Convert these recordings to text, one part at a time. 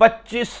25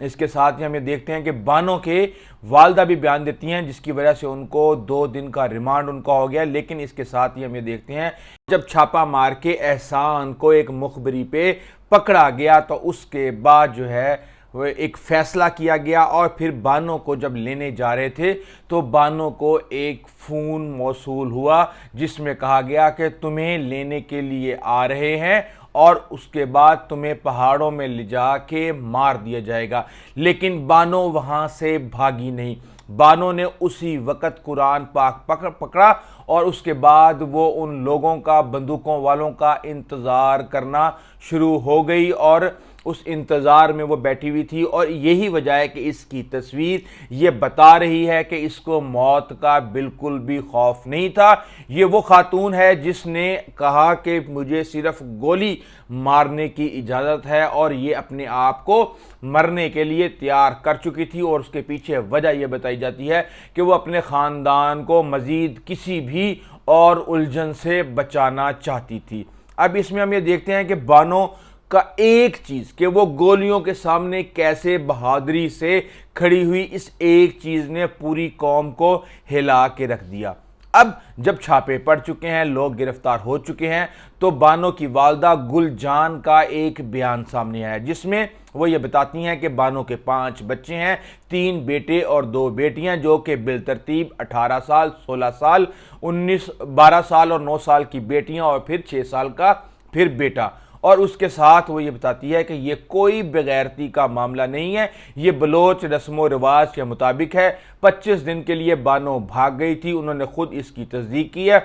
اس کے ساتھ ہی ہم یہ دیکھتے ہیں کہ بانو کے والدہ بھی بیان دیتی ہیں جس کی وجہ سے ان کو 2 دن کا ریمانڈ ان کا ہو گیا، لیکن اس کے ساتھ ہی ہم یہ دیکھتے ہیں جب چھاپا مار کے احسان کو ایک مخبری پہ پکڑا گیا تو اس کے بعد جو ہے وہ ایک فیصلہ کیا گیا، اور پھر بانو کو جب لینے جا رہے تھے تو بانو کو ایک فون موصول ہوا جس میں کہا گیا کہ تمہیں لینے کے لیے آ رہے ہیں اور اس کے بعد تمہیں پہاڑوں میں لے جا کے مار دیا جائے گا، لیکن بانو وہاں سے بھاگی نہیں۔ بانو نے اسی وقت قرآن پاک پکڑا اور اس کے بعد وہ ان لوگوں کا، بندوقوں والوں کا انتظار کرنا شروع ہو گئی، اور اس انتظار میں وہ بیٹھی ہوئی تھی، اور یہی وجہ ہے کہ اس کی تصویر یہ بتا رہی ہے کہ اس کو موت کا بالکل بھی خوف نہیں تھا۔ یہ وہ خاتون ہے جس نے کہا کہ مجھے صرف گولی مارنے کی اجازت ہے، اور یہ اپنے آپ کو مرنے کے لیے تیار کر چکی تھی، اور اس کے پیچھے وجہ یہ بتائی جاتی ہے کہ وہ اپنے خاندان کو مزید کسی بھی اور الجھن سے بچانا چاہتی تھی۔ اب اس میں ہم یہ دیکھتے ہیں کہ بانو کا ایک چیز کہ وہ گولیوں کے سامنے کیسے بہادری سے کھڑی ہوئی، اس ایک چیز نے پوری قوم کو ہلا کے رکھ دیا۔ اب جب چھاپے پڑ چکے ہیں، لوگ گرفتار ہو چکے ہیں، تو بانو کی والدہ گل جان کا ایک بیان سامنے آیا جس میں وہ یہ بتاتی ہیں کہ بانو کے 5 بچے ہیں، 3 بیٹے اور 2 بیٹیاں، جو کہ بالترتیب 18 سال، 16 سال، 12 سال اور 9 سال کی بیٹیاں، اور پھر 6 سال کا پھر بیٹا۔ اور اس کے ساتھ وہ یہ بتاتی ہے کہ یہ کوئی بغیرتی کا معاملہ نہیں ہے، یہ بلوچ رسم و رواج کے مطابق ہے۔ 25 دن کے لیے بانو بھاگ گئی تھی، انہوں نے خود اس کی تصدیق کی ہے،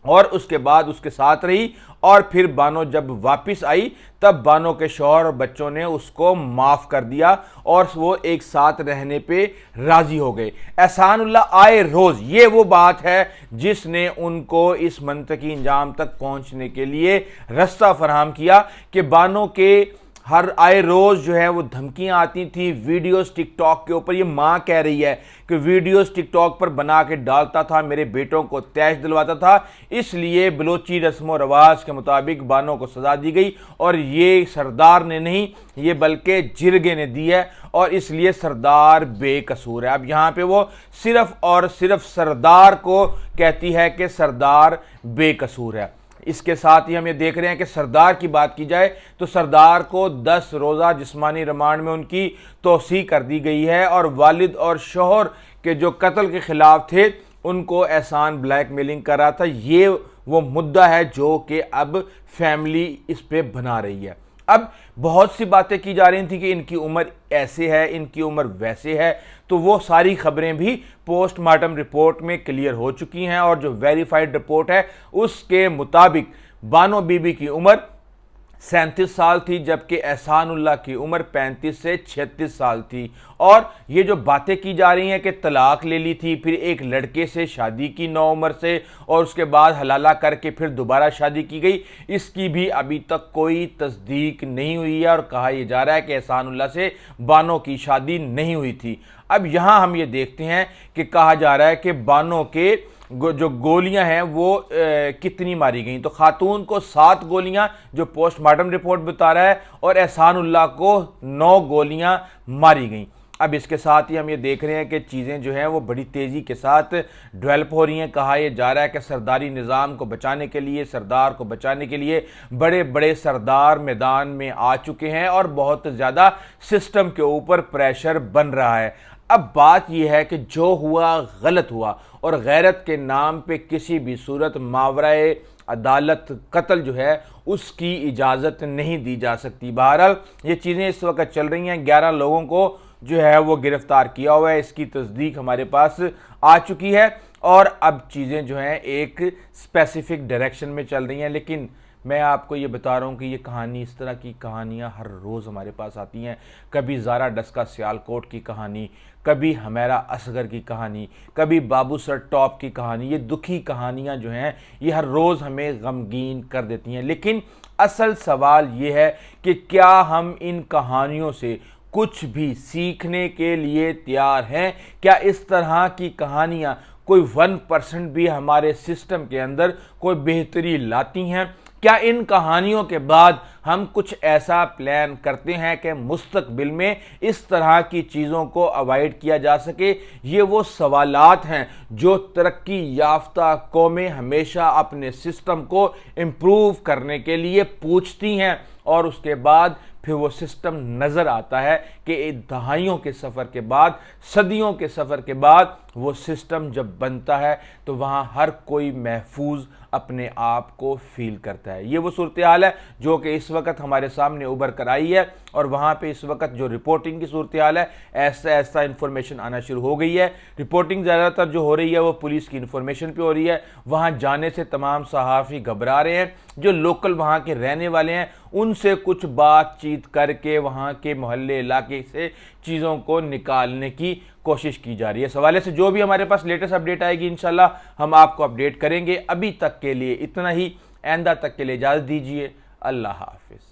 اور اس کے بعد اس کے ساتھ رہی، اور پھر بانو جب واپس آئی تب بانو کے شوہر اور بچوں نے اس کو معاف کر دیا اور وہ ایک ساتھ رہنے پہ راضی ہو گئے۔ احسان اللہ آئے روز، یہ وہ بات ہے جس نے ان کو اس منطقی انجام تک پہنچنے کے لیے رستہ فراہم کیا کہ بانو کے ہر آئے روز جو ہے وہ دھمکیاں آتی تھیں ویڈیوز ٹک ٹاک کے اوپر۔ یہ ماں کہہ رہی ہے کہ ویڈیوز ٹک ٹاک پر بنا کے ڈالتا تھا، میرے بیٹوں کو تیش دلواتا تھا، اس لیے بلوچی رسم و رواج کے مطابق بانو کو سزا دی گئی، اور یہ سردار نے نہیں، یہ بلکہ جرگے نے دی ہے، اور اس لیے سردار بے قصور ہے۔ اب یہاں پہ وہ صرف اور صرف سردار کو کہتی ہے کہ سردار بے قصور ہے۔ اس کے ساتھ ہی ہم یہ دیکھ رہے ہیں کہ سردار کی بات کی جائے تو سردار کو 10 روزہ جسمانی ریمانڈ میں ان کی توسیع کر دی گئی ہے، اور والد اور شوہر کے جو قتل کے خلاف تھے ان کو احسان بلیک میلنگ کر رہا تھا۔ یہ وہ مدعا ہے جو کہ اب فیملی اس پہ بنا رہی ہے۔ اب بہت سی باتیں کی جا رہی تھیں کہ ان کی عمر ایسے ہے، ان کی عمر ویسے ہے، تو وہ ساری خبریں بھی پوسٹ مارٹم رپورٹ میں کلیئر ہو چکی ہیں، اور جو ویریفائڈ رپورٹ ہے اس کے مطابق بانو بی بی کی عمر 37 سال تھی، جبکہ احسان اللہ کی عمر 35 سے 36 سال تھی۔ اور یہ جو باتیں کی جا رہی ہیں کہ طلاق لے لی تھی، پھر ایک لڑکے سے شادی کی نوعمر سے، اور اس کے بعد حلالہ کر کے پھر دوبارہ شادی کی گئی، اس کی بھی ابھی تک کوئی تصدیق نہیں ہوئی ہے، اور کہا یہ جا رہا ہے کہ احسان اللہ سے بانو کی شادی نہیں ہوئی تھی۔ اب یہاں ہم یہ دیکھتے ہیں کہ کہا جا رہا ہے کہ بانو کے جو گولیاں ہیں وہ کتنی ماری گئیں، تو خاتون کو 7 گولیاں جو پوسٹ مارٹم رپورٹ بتا رہا ہے، اور احسان اللہ کو 9 گولیاں ماری گئیں۔ اب اس کے ساتھ ہی ہم یہ دیکھ رہے ہیں کہ چیزیں جو ہیں وہ بڑی تیزی کے ساتھ ڈیولپ ہو رہی ہیں۔ کہا یہ جا رہا ہے کہ سرداری نظام کو بچانے کے لیے، سردار کو بچانے کے لیے بڑے بڑے سردار میدان میں آ چکے ہیں، اور بہت زیادہ سسٹم کے اوپر پریشر بن رہا ہے۔ اب بات یہ ہے کہ جو ہوا غلط ہوا، اور غیرت کے نام پہ کسی بھی صورت ماورائے عدالت قتل جو ہے اس کی اجازت نہیں دی جا سکتی۔ بہرحال یہ چیزیں اس وقت چل رہی ہیں، 11 لوگوں کو جو ہے وہ گرفتار کیا ہوا ہے، اس کی تصدیق ہمارے پاس آ چکی ہے، اور اب چیزیں جو ہیں ایک اسپیسیفک ڈائریکشن میں چل رہی ہیں۔ لیکن میں آپ کو یہ بتا رہا ہوں کہ یہ کہانی، اس طرح کی کہانیاں ہر روز ہمارے پاس آتی ہیں۔ کبھی زارا ڈسکا سیالکوٹ کی کہانی، کبھی ہمیرا اصغر کی کہانی، کبھی بابو سر ٹاپ کی کہانی۔ یہ دکھی کہانیاں جو ہیں یہ ہر روز ہمیں غمگین کر دیتی ہیں، لیکن اصل سوال یہ ہے کہ کیا ہم ان کہانیوں سے کچھ بھی سیکھنے کے لیے تیار ہیں؟ کیا اس طرح کی کہانیاں کوئی 1% بھی ہمارے سسٹم کے اندر کوئی بہتری لاتی ہیں؟ کیا ان کہانیوں کے بعد ہم کچھ ایسا پلان کرتے ہیں کہ مستقبل میں اس طرح کی چیزوں کو اوائڈ کیا جا سکے؟ یہ وہ سوالات ہیں جو ترقی یافتہ قومیں ہمیشہ اپنے سسٹم کو امپروو کرنے کے لیے پوچھتی ہیں، اور اس کے بعد پھر وہ سسٹم نظر آتا ہے کہ دہائیوں کے سفر کے بعد، صدیوں کے سفر کے بعد وہ سسٹم جب بنتا ہے تو وہاں ہر کوئی محفوظ اپنے آپ کو فیل کرتا ہے۔ یہ وہ صورتحال ہے جو کہ اس وقت ہمارے سامنے ابھر کر آئی ہے، اور وہاں پہ اس وقت جو رپورٹنگ کی صورتحال ہے، ایسا انفارمیشن آنا شروع ہو گئی ہے۔ رپورٹنگ زیادہ تر جو ہو رہی ہے وہ پولیس کی انفارمیشن پہ ہو رہی ہے۔ وہاں جانے سے تمام صحافی گھبرا رہے ہیں، جو لوکل وہاں کے رہنے والے ہیں ان سے کچھ بات چیت کر کے وہاں کے محلے علاقے سے چیزوں کو نکالنے کی کوشش کی جا رہی ہے۔ اس حوالے سے جو بھی ہمارے پاس لیٹسٹ اپڈیٹ آئے گی انشاءاللہ ہم آپ کو اپڈیٹ کریں گے۔ ابھی تک کے لیے اتنا ہی، آئندہ تک کے لیے اجازت دیجیے۔ اللہ حافظ۔